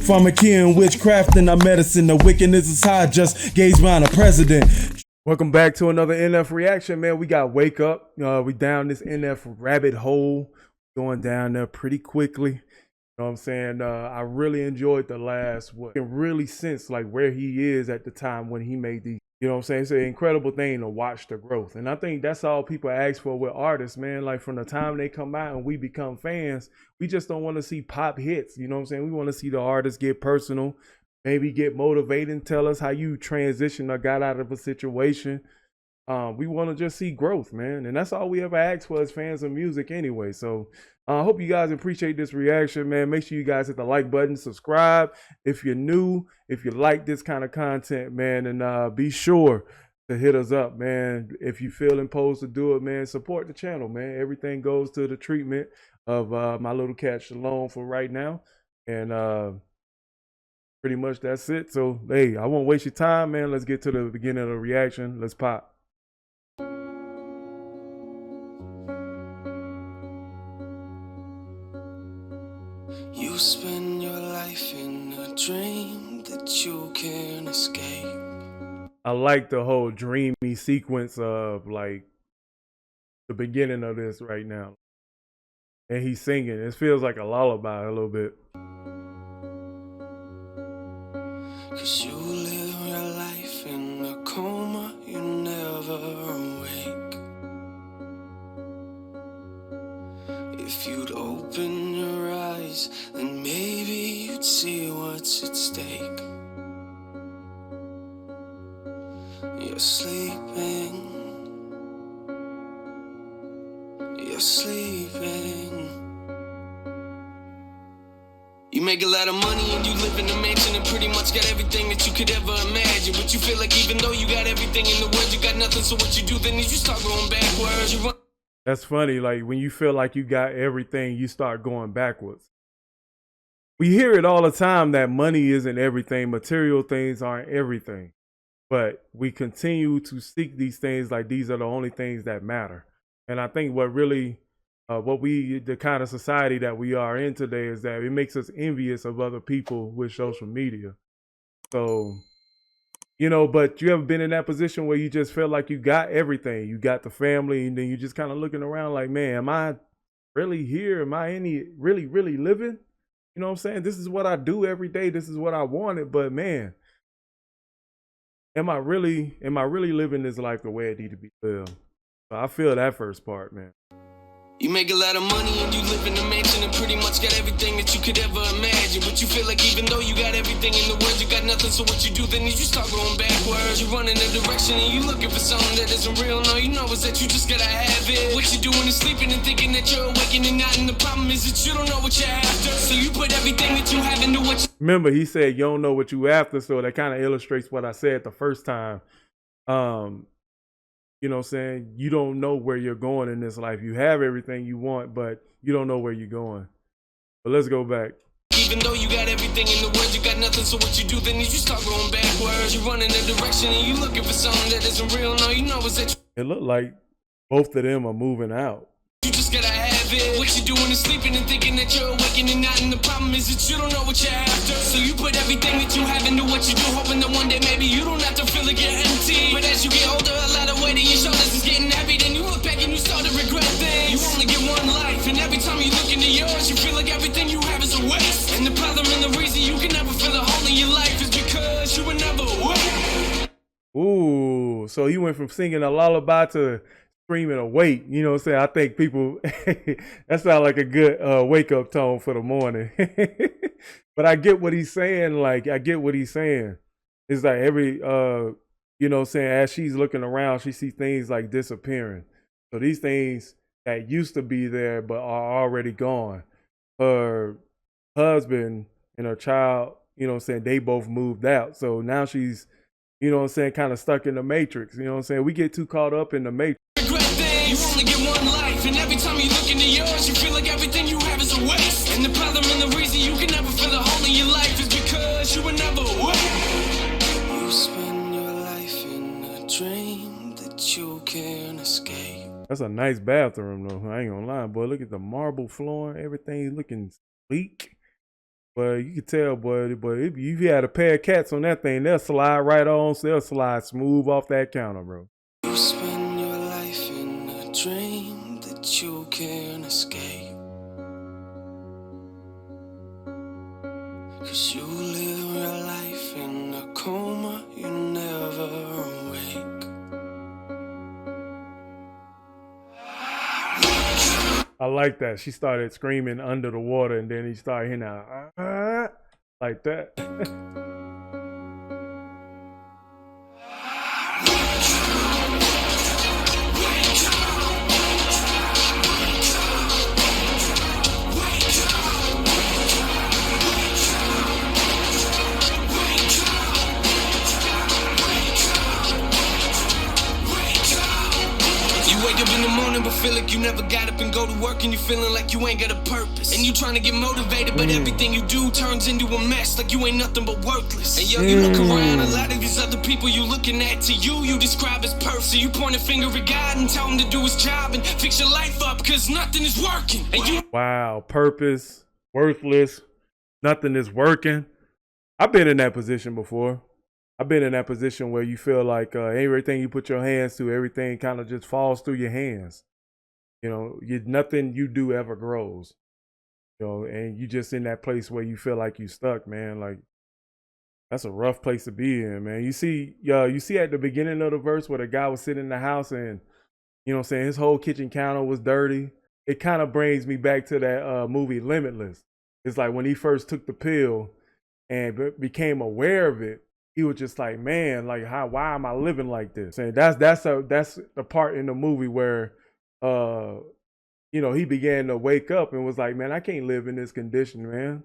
Pharmacy and witchcraft and our medicine. The wickedness is high, just gaze round a president. Welcome back to another NF reaction, man. We got Wake Up. We down this NF rabbit hole, going down there pretty quickly. You know what I'm saying? I really enjoyed the last one. It really sense like where he is at the time when he made these. You know what I'm saying? It's an incredible thing to watch the growth. And I think that's all people ask for with artists, man. Like from the time they come out and we become fans, we just don't want to see pop hits. You know what I'm saying? We want to see the artists get personal, maybe get motivated and tell us how you transitioned or got out of a situation. We want to just see growth, man. And that's all we ever ask for as fans of music anyway. So I hope you guys appreciate this reaction, man. Make sure you guys hit the like button, subscribe if you're new, if you like this kind of content, man. And be sure to hit us up, man. If you feel imposed to do it, man, support the channel, man. Everything goes to the treatment of my little cat Shalom for right now. And pretty much that's it. So, hey, I won't waste your time, man. Let's get to the beginning of the reaction. Let's pop. You spend your life in a dream that you can't escape. I like the whole dreamy sequence of like the beginning of this right now. And he's singing. It feels like a lullaby a little bit. 'Cause you live your life in a coma, you never awake. If you'd open your eyes, then maybe you'd see what's at stake. You're sleeping. You're sleeping. You make a lot of money and you live in a mansion and pretty much got everything that you could ever imagine. But you feel like even though you got everything in the world, you got nothing. So what you do then is you start going backwards. You run. That's funny. Like when you feel like you got everything, you start going backwards. We hear it all the time that money isn't everything. Material things aren't everything. But we continue to seek these things like these are the only things that matter. And I think what really, the kind of society that we are in today is that it makes us envious of other people with social media. So, you know, but you ever been in that position where you just feel like you got everything? You got the family, and then you just kind of looking around like, man, am I really here? Am I really living? You know what I'm saying? This is what I do every day. This is what I wanted. But man, am I really living this life the way it need to be lived? So I feel that first part, man. You make a lot of money and you live in a mansion and pretty much got everything that you could ever imagine. But you feel like even though you got everything in the world, you got nothing. So what you do then is you start going backwards. You run in a direction and you looking for something that isn't real. No, you know is that you just gotta have it. What you doing is sleeping and thinking that you're awakening and not. And the problem is that you don't know what you're after. So you put everything that you have into what you... Remember, he said you don't know what you after, so that kind of illustrates what I said the first time. You know what I'm saying? You don't know where you're going in this life. You have everything you want, but you don't know where you're going. But let's go back. Even though you got everything in the world, you got nothing. So what you do then is you start going backwards. You run in a direction and you looking for something that isn't real. No, you know is that it looked like both of them are moving out. You just gotta have it. What you doing is sleeping and thinking that you're awakening and not. And the problem is that you don't know what you're after. So you put everything that you have into what you do, hoping that one day maybe you don't have to feel like you're empty. But as you get older, a lot of weight on your shoulders is getting heavy. Then you look back and you start to regret things. You only get one life, and every time you look into yours, you feel like everything you have is a waste. And the problem and the reason you can never feel a hole in your life is because you were never awake. Ooh, so he went from singing a lullaby to screaming awake. You know what I'm saying? I think people, that sounds like a good wake up tone for the morning. But I get what he's saying. Like, I get what he's saying. It's like every, you know what I'm saying, as she's looking around, she sees things like disappearing. So these things that used to be there but are already gone. Her husband and her child, you know what I'm saying, they both moved out. So now she's, you know what I'm saying, kind of stuck in the matrix. You know what I'm saying? We get too caught up in the matrix. You only get one life, and every time you look into yours, you feel like everything you have is a waste. And the problem and the reason you can never feel a hole in your life is because you were never awake. You spend your life in a dream that you can't escape. That's a nice bathroom, though. I ain't gonna lie, boy. Look at the marble floor. Everything looking sleek. But you can tell, but if you had a pair of cats on that thing, they'll slide right on, so they'll slide smooth off that counter, bro. You spend your life in a dream that you can't escape. 'Cause you live your life in a coma, you never awake. I like that. She started screaming under the water, and then he started hearing that, like that. But feel like you never got up and go to work, and you feeling like you ain't got a purpose, and you trying to get motivated, but everything you do turns into a mess, like you ain't nothing but worthless. And yo, you look around, a lot of these other people you looking at, to you describe as perfect. So you point a finger at God and tell him to do his job and fix your life up, cause nothing is working. And you wow, purpose, worthless, nothing is working. I've been in that position before. I've been in that position where you feel like everything you put your hands to, everything kind of just falls through your hands. You know, nothing you do ever grows. You know, and you just in that place where you feel like you stuck, man. Like, that's a rough place to be in, man. You see at the beginning of the verse where the guy was sitting in the house and, you know what I'm saying, his whole kitchen counter was dirty. It kind of brings me back to that movie Limitless. It's like when he first took the pill and became aware of it, he was just like, man, like, why am I living like this? And that's the part in the movie where you know, he began to wake up and was like, man, I can't live in this condition, man.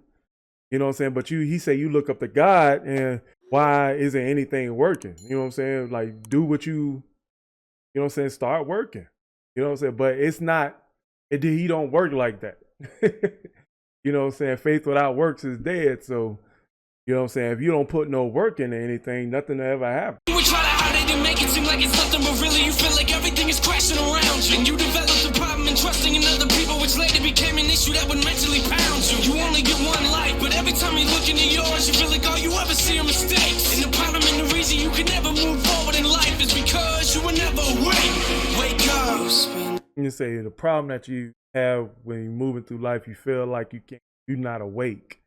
You know what I'm saying? But he said you look up to God, and why isn't anything working? You know what I'm saying? Like, do what you know what I'm saying, start working. You know what I'm saying? But it's not, he don't work like that. You know what I'm saying? Faith without works is dead. So, you know what I'm saying? If you don't put no work into anything, nothing will ever happen. would try to hide it and make it seem like it's nothing, but really you feel like everything is crashing around you. And you developed a problem in trusting in other people, which later became an issue that would mentally pound you. You only get one life, but every time you look into yours, you feel like all you ever see are mistakes. And the problem and the reason you can never move forward in life is because you were never awake. Wake up. You say the problem that you have when you're moving through life, you feel like you're not awake.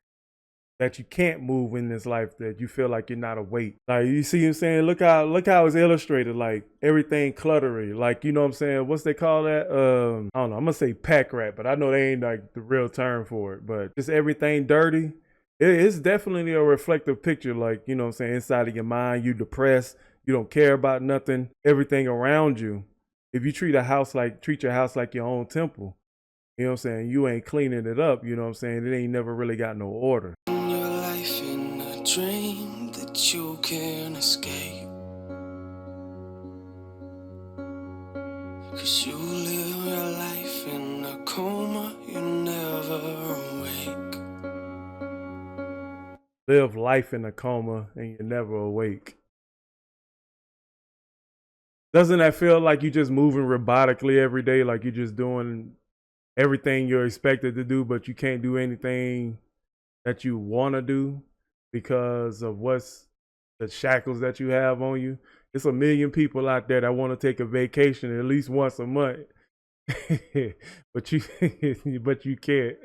That you can't move in this life, that you feel like you're not awake. Like, you see what I'm saying? Look how it's illustrated, like everything cluttery. Like, you know what I'm saying? What's they call that? I don't know. I'm gonna say pack rat, but I know they ain't like the real term for it. But just everything dirty. It's definitely a reflective picture, like, you know what I'm saying, inside of your mind, you depressed, you don't care about nothing, everything around you. If you treat your house like your own temple, you know what I'm saying, you ain't cleaning it up, you know what I'm saying, it ain't never really got no order. In a dream that you can't escape. 'Cause you live your life in a coma, you never awake. Live life in a coma and you're never awake. Doesn't that feel like you just moving robotically every day, like you're just doing everything you're expected to do, but you can't do anything that you want to do because of what's the shackles that you have on you? It's a million people out there that want to take a vacation at least once a month, but you can't.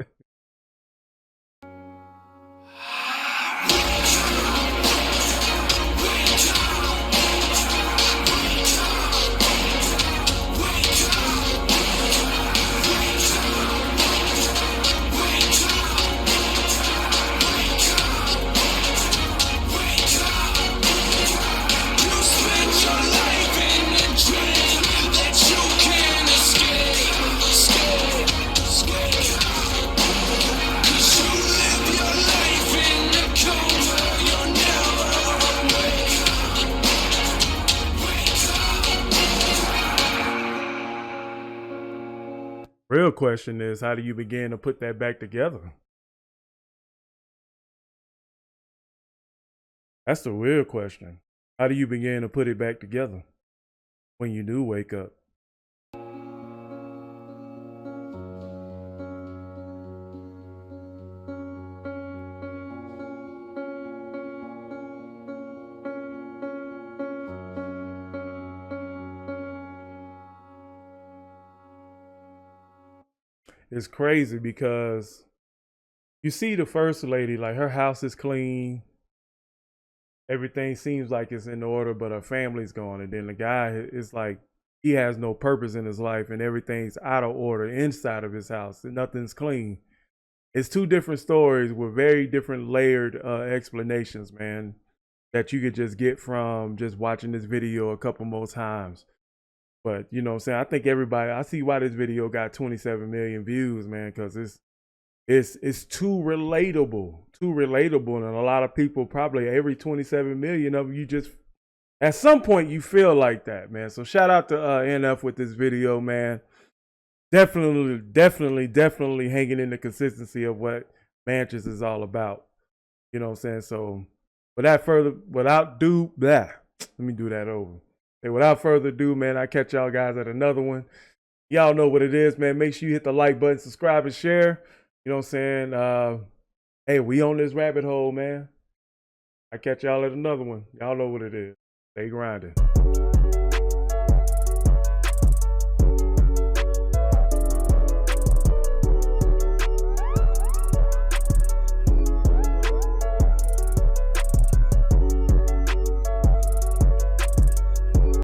Real question is, how do you begin to put that back together? That's the real question. How do you begin to put it back together when you do wake up? is crazy because you see the first lady, like her house is clean. Everything seems like it's in order, but her family's gone. And then the guy is like, he has no purpose in his life and everything's out of order inside of his house and nothing's clean. It's two different stories with very different layered explanations, man, that you could just get from just watching this video a couple more times. But you know what I'm saying? I think everybody, I see why this video got 27 million views, man, because it's too relatable. And a lot of people, probably every 27 million of you, just at some point you feel like that, man. So shout out to NF with this video, man. Definitely hanging in the consistency of what Manches is all about. You know what I'm saying? So without further ado, man, I catch y'all guys at another one. Y'all know what it is, man. Make sure you hit the like button, subscribe, and share. You know what I'm saying? Hey, we on this rabbit hole, man. I catch y'all at another one. Y'all know what it is. Stay grinding.